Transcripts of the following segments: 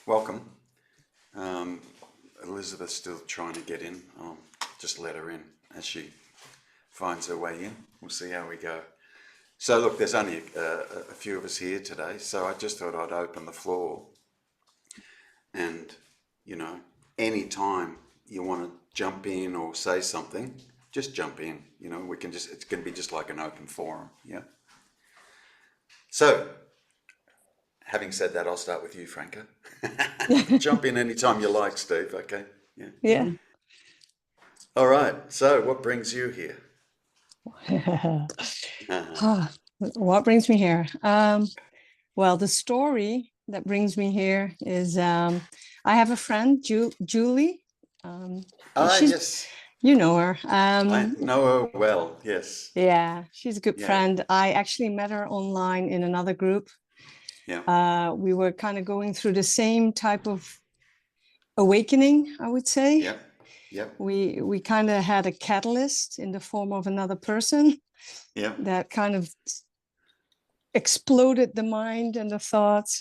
Welcome. Um, Elizabeth's still trying to get in. I'll just let her in as she finds her way in. We'll see how we go. So, look, there's only a few of us here today, so I just thought I'd open the floor and, you know, any time you want to jump in or say something, just jump in. We can just, it's going to be just like an open forum. Yeah. So, having said that, I'll start with you, Franca. Jump in anytime you like, Steve. Okay. Yeah. Yeah. All right. So, what brings you here? Ah, what brings me here? Well, the story that brings me here is I have a friend, Julie. Um, Ah, she's, yes. you know her. I know her well. Yes. Yeah, she's a good Yeah. friend. I actually met her online in another group. Yeah. We were kind of going through the same type of awakening, I would say. Yep. Yep. We kind of had a catalyst in the form of another person Yep. that kind of exploded the mind and the thoughts,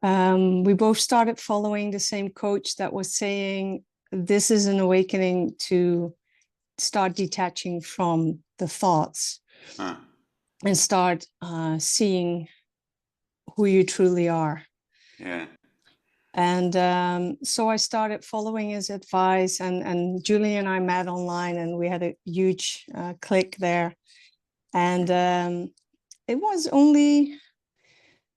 and we both started following the same coach that was saying this is an awakening to start detaching from the thoughts Huh. and start seeing who you truly are. Yeah. And so I started following his advice, and Julie and I met online, and we had a huge click there. And it was only,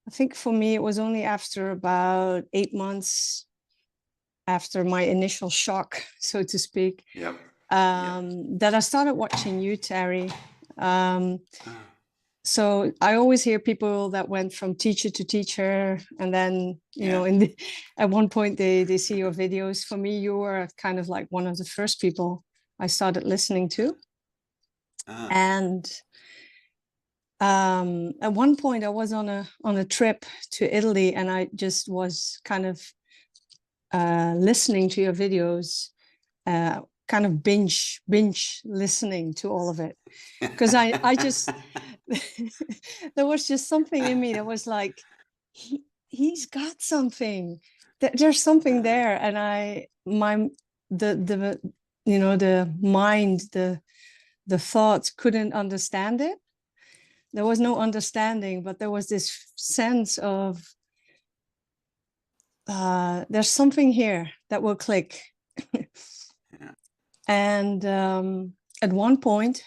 I think for me, it was only after about 8 months after my initial shock, so to speak, Yep. Yep. that I started watching you, Terry. Ah. So I always hear people that went from teacher to teacher, and then Yeah. at one point they see your videos. For me, you were kind of like one of the first people I started listening to, Ah. and at one point I was on a trip to Italy, and I just was kind of listening to your videos, kind of binge listening to all of it, because I just there was just something in me that was like, he's got something. There's something Ah. there, and the the mind, the thoughts couldn't understand it. There was no understanding, but there was this sense of there's something here that will click. Yeah. And at one point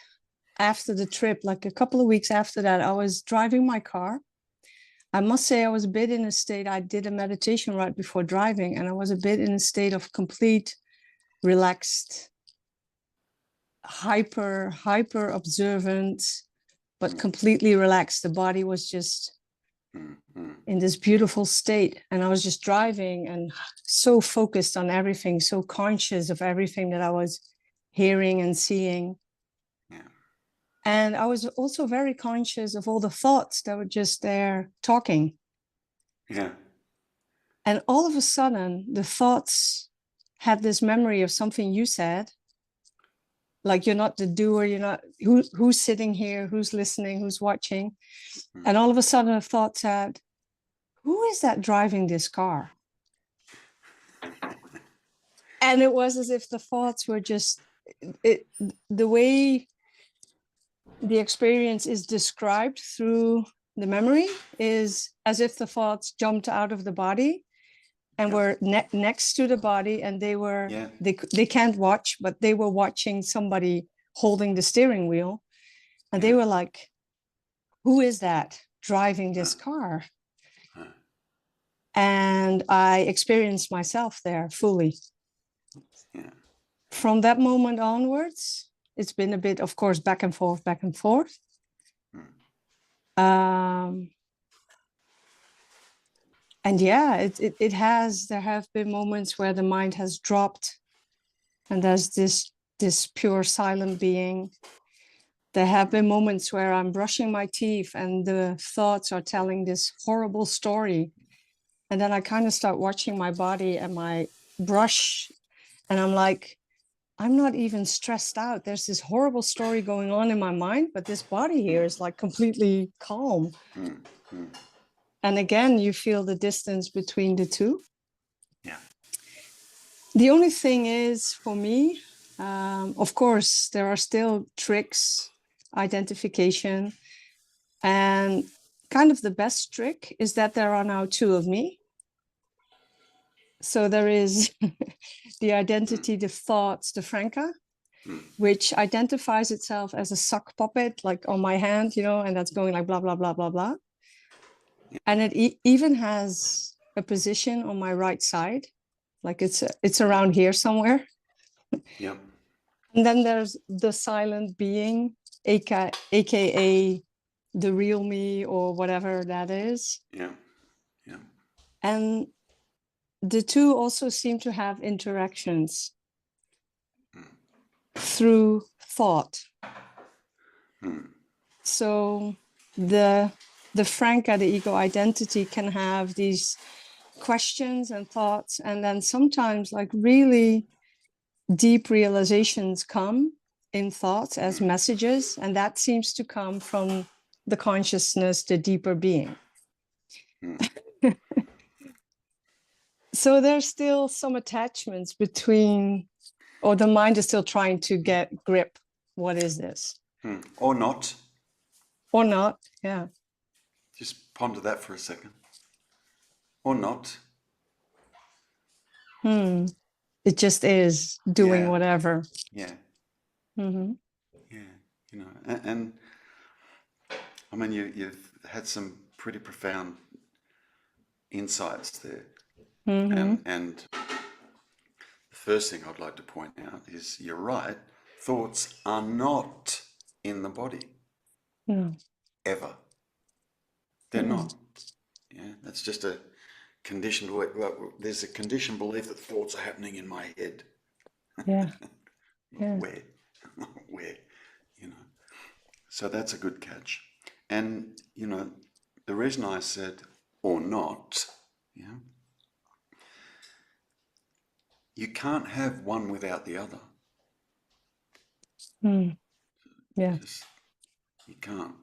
after the trip, like a couple of weeks after that, I was driving my car. I must say I was a bit in a state, I did a meditation right before driving, and I was a bit in a state of complete relaxed, hyper observant, but Mm. completely relaxed. The body was just Mm. Mm. in this beautiful state, and I was just driving and so focused on everything, so conscious of everything that I was hearing and seeing. Yeah. And I was also very conscious of all the thoughts that were just there talking. Yeah. And all of a sudden, the thoughts had this memory of something you said, like you're not the doer, you're not who's sitting here, who's listening, who's watching. Mm. And all of a sudden, a thought said, who is that driving this car? And it was as if the thoughts were just it, the way the experience is described through the memory is as if the thoughts jumped out of the body and Yep. were next to the body, and Yeah. they can't watch, but they were watching somebody holding the steering wheel, and they Yeah. were like, who is that driving Ah. this car? Ah. And I experienced myself there fully. Yeah. From that moment onwards, it's been a bit, of course, back and forth, back and forth. Mm. um, and yeah, there have been moments where the mind has dropped, and there's this pure silent being. There have been moments where I'm brushing my teeth and the thoughts are telling this horrible story, and then I kind of start watching my body and my brush, and I'm like, I'm not even stressed out. There's this horrible story going on in my mind, but this body here is like completely calm. Mm. Mm. And again, you feel the distance between the two. Yeah. The only thing is, for me, of course, there are still tricks, identification, and kind of the best trick is that there are now two of me. So there is the identity, the thoughts, the Franca, which identifies itself as a sock puppet, like on my hand, you know, and that's going like blah, blah, blah, blah, blah. And it even has a position on my right side, like it's around here somewhere. Yeah. And then there's the silent being, aka the real me or whatever that is. Yeah. Yeah. And the two also seem to have interactions through thought. So the Franca, the ego identity, can have these questions and thoughts, and then sometimes like really deep realizations come in thoughts as messages, and that seems to come from the consciousness, the deeper being. So there's still some attachments between, or the mind is still trying to get grip. What is this? Or not. Or not, yeah. Just ponder that for a second. Or not. It just is doing Yeah. whatever. Yeah. Mm-hmm. Yeah. You know, and I mean, you've had some pretty profound insights there. Mm-hmm. And the first thing I'd like to point out is you're right. Thoughts are not in the body. No. Ever. They're not. Yeah. That's just a conditioned, there's a conditioned belief that thoughts are happening in my head. Yeah. Yeah. Where? Where? You know. So that's a good catch. And, you know, the reason I said or not, yeah, you can't have one without the other. Yeah. Just, you can't.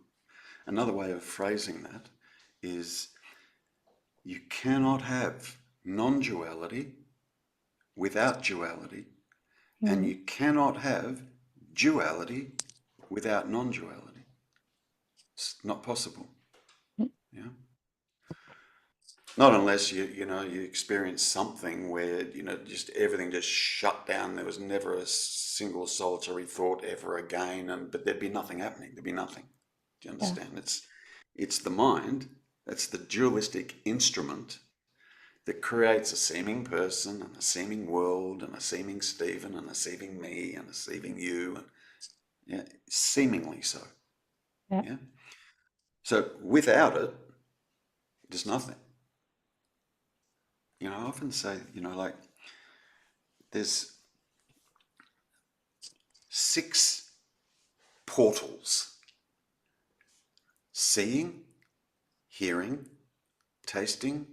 Another way of phrasing that is you cannot have non-duality without duality, and you cannot have duality without non-duality. It's not possible. Yeah. Not unless you know you experience something where you know just everything just shut down. There was never a single solitary thought ever again, but there'd be nothing happening. There'd be nothing. Do you understand? Yeah. It's the mind. It's the dualistic instrument that creates a seeming person and a seeming world and a seeming Stephen and a seeming me and a seeming you, and yeah, seemingly so. Yeah. Yeah. So without it, there's nothing. You know, I often say, you know, like there's 6 portals: seeing, hearing, tasting,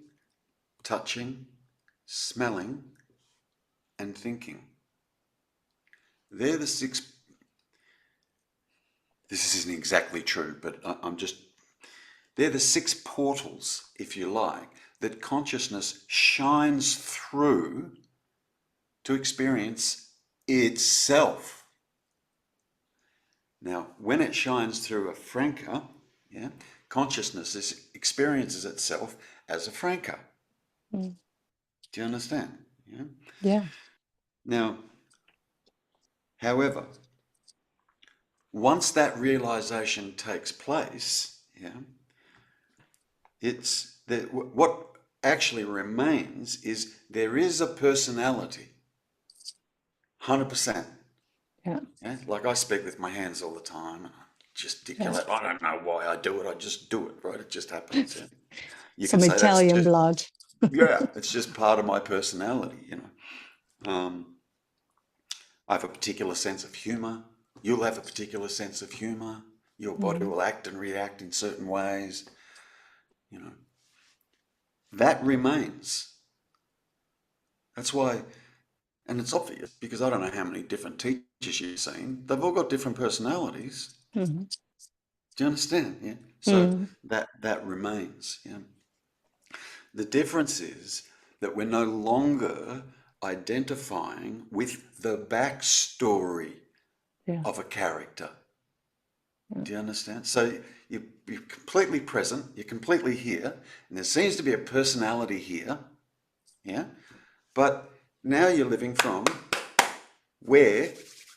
touching, smelling, and thinking. They're the 6. This isn't exactly true, but they're the 6 portals, if you like, that consciousness shines through to experience itself. Now, when it shines through a Franca, yeah, consciousness experiences itself as a Franca. Do you understand? Yeah. Yeah. Now, however, once that realization takes place, yeah, it's that what actually remains is there is a personality, 100%. Yeah. Yeah? Like I speak with my hands all the time and I gesticulate. I don't know why I do it. I just do it, right? It just happens. Yeah? You Some can say that's Italian just, blood. yeah, it's just part of my personality, you know. I have a particular sense of humor. You'll have a particular sense of humor. Your body will act and react in certain ways, you know. That remains. That's why, and it's obvious because I don't know how many different teachers you've seen. They've all got different personalities. Mm-hmm. Do you understand? Yeah. So that remains. Yeah. The difference is that we're no longer identifying with the backstory Yeah. of a character. Yeah. Do you understand? So you're completely present, you're completely here, and there seems to be a personality here, yeah? But now you're living from where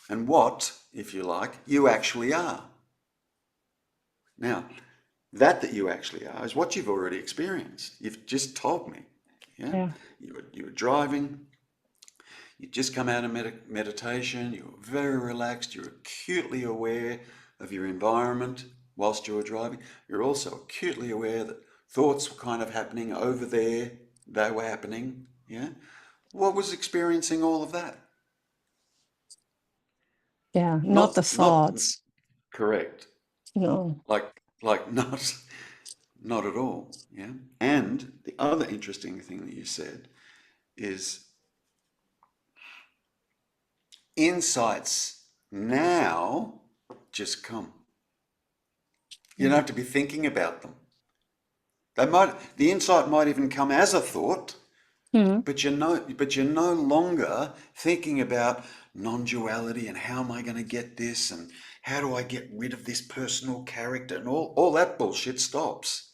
and what, if you like, you actually are. Now, that you actually are is what you've already experienced. You've just told me, yeah? Yeah. You were driving, you just come out of meditation, you were very relaxed, you're acutely aware of your environment whilst you were driving. You're also acutely aware that thoughts were kind of happening over there, they were happening, yeah? What was experiencing all of that? Yeah. Not the Not thoughts. correct. No. Like not at all, yeah? And the other interesting thing that you said is insights now just come. You don't have to be thinking about them. The insight might even come as a thought, Mm. but you're no longer thinking about non-duality and how am I going to get this and how do I get rid of this personal character and all that bullshit stops.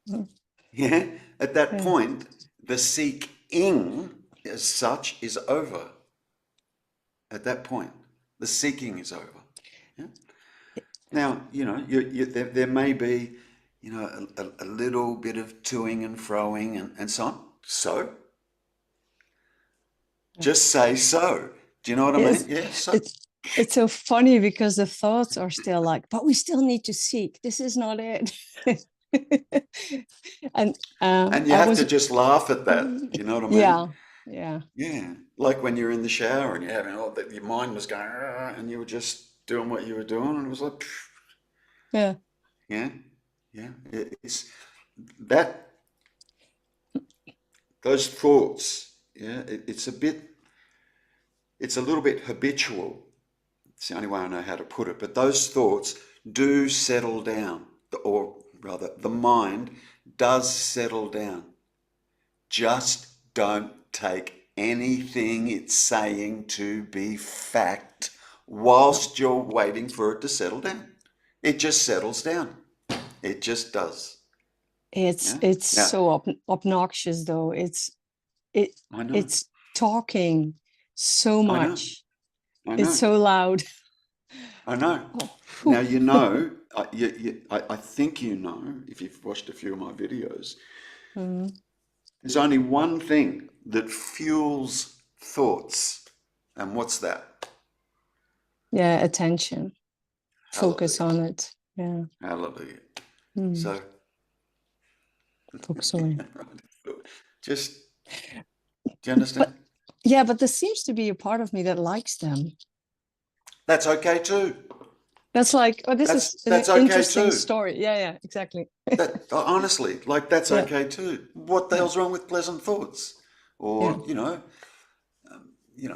Mm. Yeah? At that Yeah. point, the seeking as such is over. At that point, the seeking is over. Yeah? Now, there may be, a little bit of toing and froing and so on. So, just say so. Do you know what I mean? Yes. Yeah, so. It's so funny because the thoughts are still like, but we still need to seek. This is not it. And And you I have was, to just laugh at that. You know what I mean? yeah, yeah, Yeah. Like when you're in the shower and you're having all that, your mind was going, "Argh," and you were just doing what you were doing, and it was like, phew, yeah, yeah, yeah. It's that, those thoughts, yeah, it's a little bit habitual. It's the only way I know how to put it. But those thoughts do settle down, or rather, the mind does settle down. Just don't take anything it's saying to be fact whilst you're waiting for it to settle down. It just settles down. It just does. it's Yeah. it's Now, so obnoxious though. It I know, it's talking so I know, much. I It's know, so loud. I know. Oh, Now, phew. I think you know, if you've watched a few of my videos, Mm. there's only one thing that fuels thoughts. And what's that? Yeah, attention. Focus Hallelujah. on it. Yeah. Hallelujah. Mm. So, Focus away. just, do you understand? But yeah, but there seems to be a part of me that likes them. That's okay too. That's like, oh, this is an That's okay interesting too. story. Yeah, yeah, exactly. That honestly, like that's Yeah, okay too. What the yeah, hell's wrong with pleasant thoughts? yeah, Or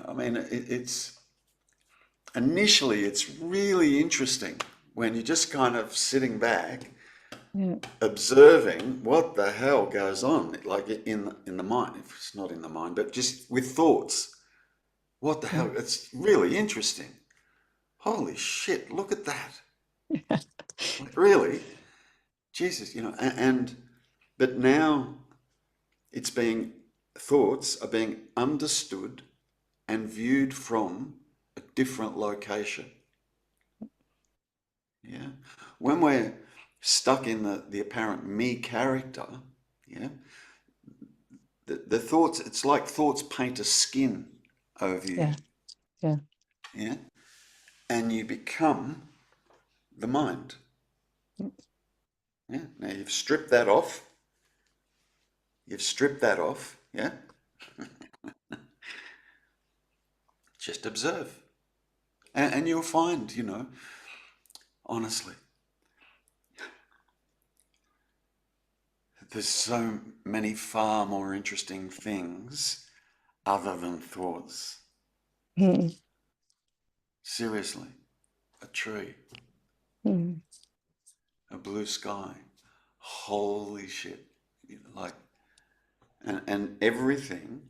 I mean, it's initially it's really interesting when you're just kind of sitting back, yeah, observing what the hell goes on, like in the mind. If it's not in the mind, but just with thoughts. What the yeah. hell? It's really interesting. Holy shit! Look at that. Like, really? Jesus, but now it's being, thoughts are being understood and viewed from a different location. Yeah. When we're stuck in the apparent me character, yeah, the thoughts, it's like thoughts paint a skin over you. Yeah, yeah, Yeah. And you become the mind. Yeah. Now you've stripped that off. You've stripped that off. Yeah. Just observe. And you'll find, honestly, there's so many far more interesting things other than thoughts. mm, Seriously, a tree, mm, a blue sky. Holy shit. Like, And everything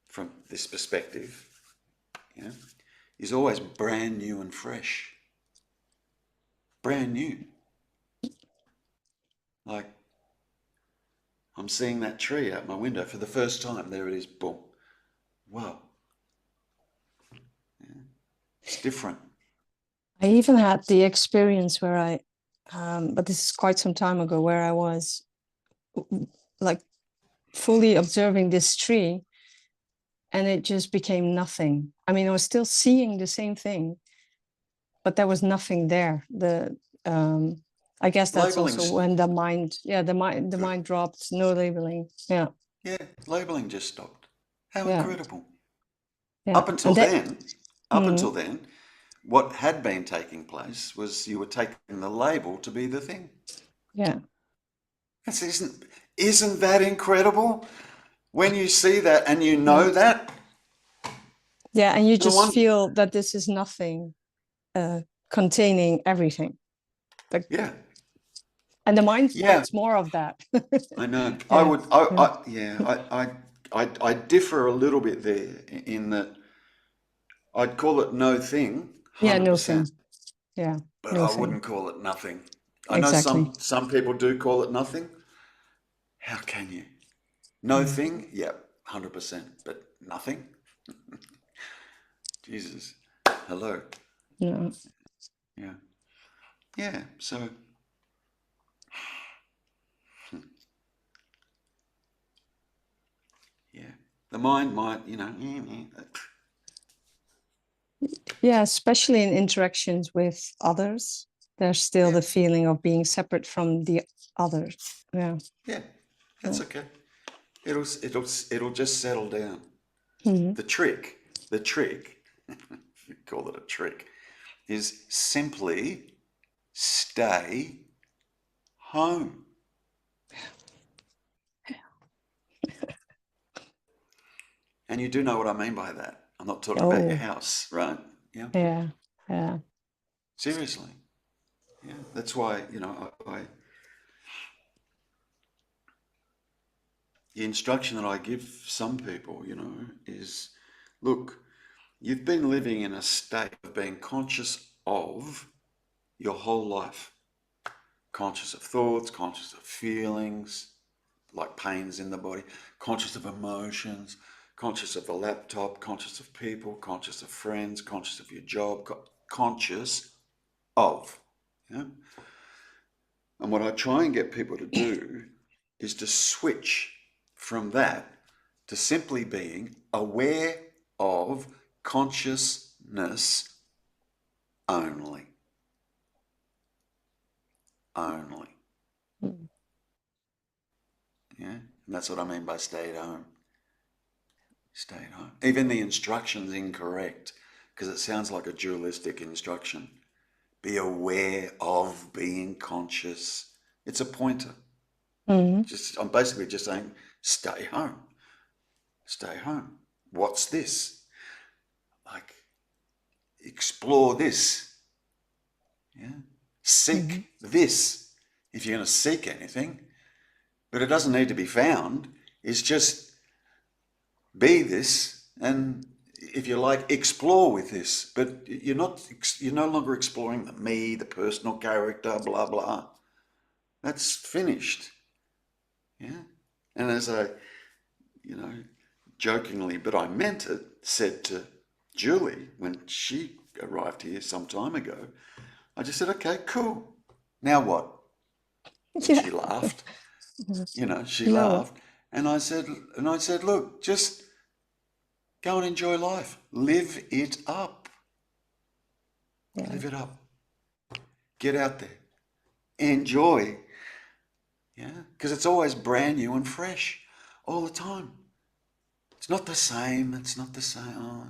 from this perspective, you know, is always brand new and fresh. Brand new. Like, I'm seeing that tree out my window for the first time. There it is, boom. Wow. Yeah. It's different. I even had the experience where but this is quite some time ago, where I was like fully observing this tree, and it just became nothing. I mean, I was still seeing the same thing, but there was nothing there. I guess that's also Labeling's, when the mind dropped. No labeling. Yeah, yeah, labeling just stopped. How yeah, incredible. yeah. Up until And that, then, up until mm, then, what had been taking place was you were taking the label to be the thing. yeah, That's, isn't that incredible? When you see that and you yeah, know that, yeah. And you no just one, feel that this is nothing, containing everything. Like, yeah, and the mind yeah, wants more of that. I know. I Yeah, would, yeah, yeah, I differ a little bit there in that I'd call it no thing, yeah. No 100%, thing. Yeah, but no I thing. wouldn't call it nothing. I know Exactly. some people do call it nothing. How can you? No Yeah, thing? Yep, 100%, but nothing? Jesus. Hello. no. Yeah. Yeah, so yeah. The mind might, Yeah, especially in interactions with others, there's still yeah, the feeling of being separate from the other. Yeah. yeah, Yeah. that's okay. It'll just settle down. Mhm. The trick, the trick, if you call it a trick, is simply stay home. And you do know what I mean by that. I'm not talking about your Oh, house, right? Yeah. yeah. Yeah. Seriously. Yeah. That's why, the instruction that I give some people, is look, you've been living in a state of being conscious of your whole life. Conscious of thoughts, conscious of feelings, like pains in the body, conscious of emotions, conscious of the laptop, conscious of people, conscious of friends, conscious of your job, conscious of. Yeah? And what I try and get people to do is to switch from that to simply being aware of consciousness only. Only. Mm. Yeah? And that's what I mean by stay at home. Stay at home. Even the instruction's incorrect because it sounds like a dualistic instruction. Be aware of being conscious. It's a pointer. Mhm. I'm basically just saying, stay home. Stay home. What's this? Like, explore this. Yeah. Mhm. Seek this if you're going to seek anything. But it doesn't need to be found. It's just be this and if you like explore with this, but you're no longer exploring the me, the personal character, blah blah. That's finished. Yeah. And as I, you know, jokingly, but I meant it, said to Julie when she arrived here some time ago, I just said, okay, cool. Now what? And Yeah. she laughed. She You know what? laughed. And I said, look, just go and enjoy life. Live it up. Yeah. Live it up. Get out there. Enjoy. Yeah. Because it's always brand new and fresh all the time. It's not the same. It's not the same. Oh,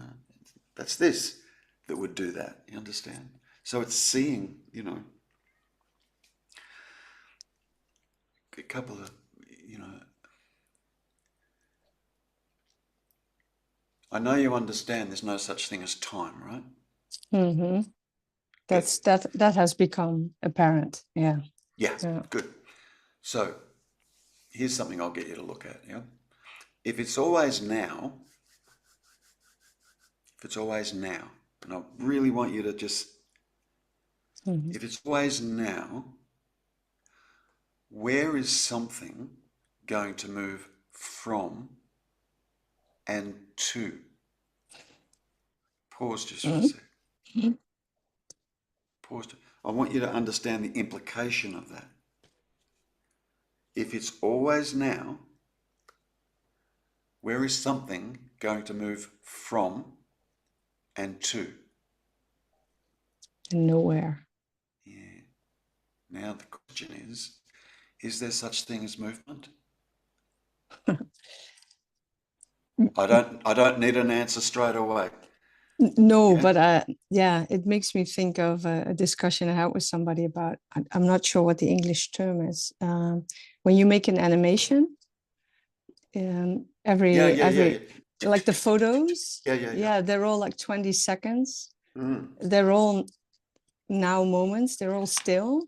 that's this that would do that. You understand? So it's seeing, a couple of, you know, I know you understand there's no such thing as time, right? Hmm. Good. That has become apparent. Yeah. Yeah, Yeah. good. So here's something I'll get you to look at. Yeah, if it's always now, and I really want you to just, Mhm. if it's always now, where is something going to move from and to? Pause just for a sec. Mhm. Pause. I want you to understand the implication of that. If it's always now, where is something going to move from and to? Nowhere. Yeah. Now the question is there such thing as movement? I don't need an answer straight away. No, Yeah. but yeah, it makes me think of a discussion I had with somebody about, I'm not sure what the English term is. When you make an animation, Yeah, yeah, yeah, every yeah. like the photos, Yeah, yeah, yeah. yeah, they're all like 20 seconds. Mm. They're all now moments, they're all still,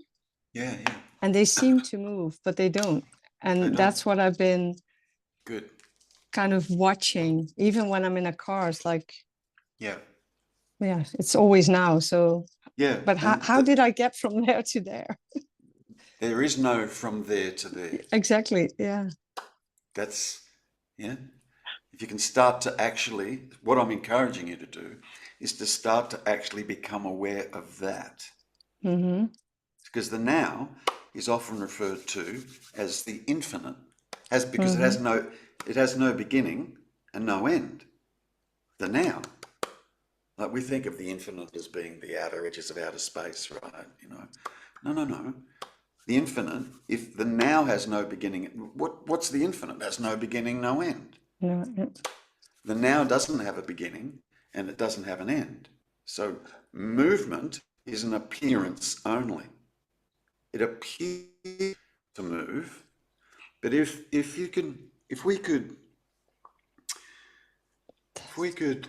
Yeah, yeah. and they seem to move, but they don't. They And don't. that's what I've been Good. kind of watching, even when I'm in a car. It's like, Yeah. yeah, it's always now. So, Yeah. but how did I get from there to there? There is no from there to there. Exactly. Yeah. That's, yeah. If you can start to actually, what I'm encouraging you to do is to start to actually become aware of that. Mm-hmm. Because the now is often referred to as the infinite, because Mm-hmm. it has no beginning and no end. The now. Like we think of the infinite as being the outer edges of outer space, right? You know. No, no, no. The infinite, if the now has no beginning, what's the infinite? It has no beginning, no end. No, The now doesn't have a beginning and it doesn't have an end. So movement is an appearance only. It appears to move, but if we could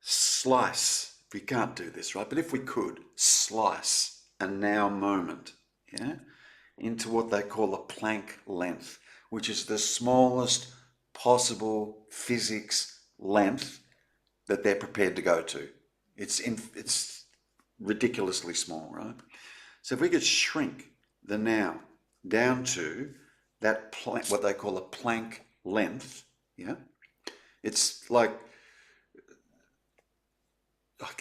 slice, we can't do this, right? But if we could slice a now moment, yeah, into what they call a Planck length, which is the smallest possible physics length that they're prepared to go to. It's ridiculously small, right? So if we could shrink the now down to that what they call a Planck length, yeah, it's like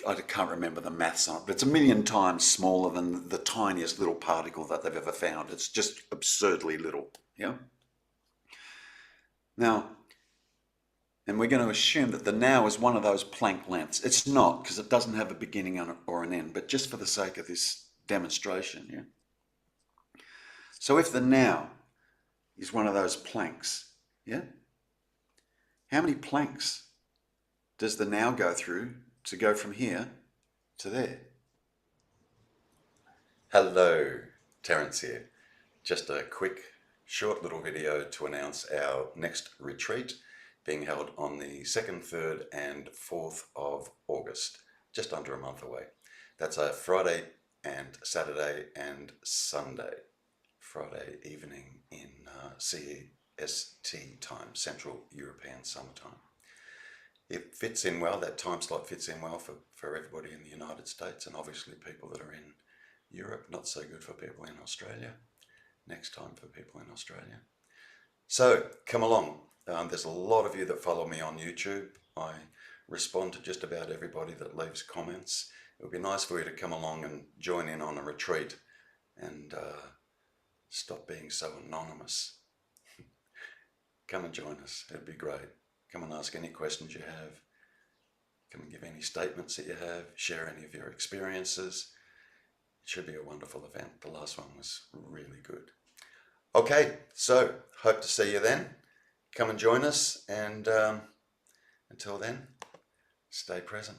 I can't remember the maths on it, but it's a million times smaller than the tiniest little particle that they've ever found. It's just absurdly little, yeah. Now, and we're going to assume that the now is one of those Planck lengths. It's not, because it doesn't have a beginning or an end, but just for the sake of this demonstration, yeah. So if the now is one of those planks, yeah, how many planks does the now go through to go from here to there? Hello, Terrence here. Just a quick, short little video to announce our next retreat being held on the 2nd, 3rd and 4th of August, just under a month away. That's a Friday and Saturday and Sunday. Friday evening in CEST time, Central European Summertime. It fits in well, that time slot fits in well for everybody in the United States and obviously people that are in Europe, not so good for people in Australia. Next time for people in Australia. So come along. There's a lot of you that follow me on YouTube. I respond to just about everybody that leaves comments. It would be nice for you to come along and join in on a retreat and stop being so anonymous. Come and join us. It'd be great. Come and ask any questions you have. Come and give any statements that you have. Share any of your experiences. It should be a wonderful event. The last one was really good. Okay, so hope to see you then. Come and join us, and until then, stay present.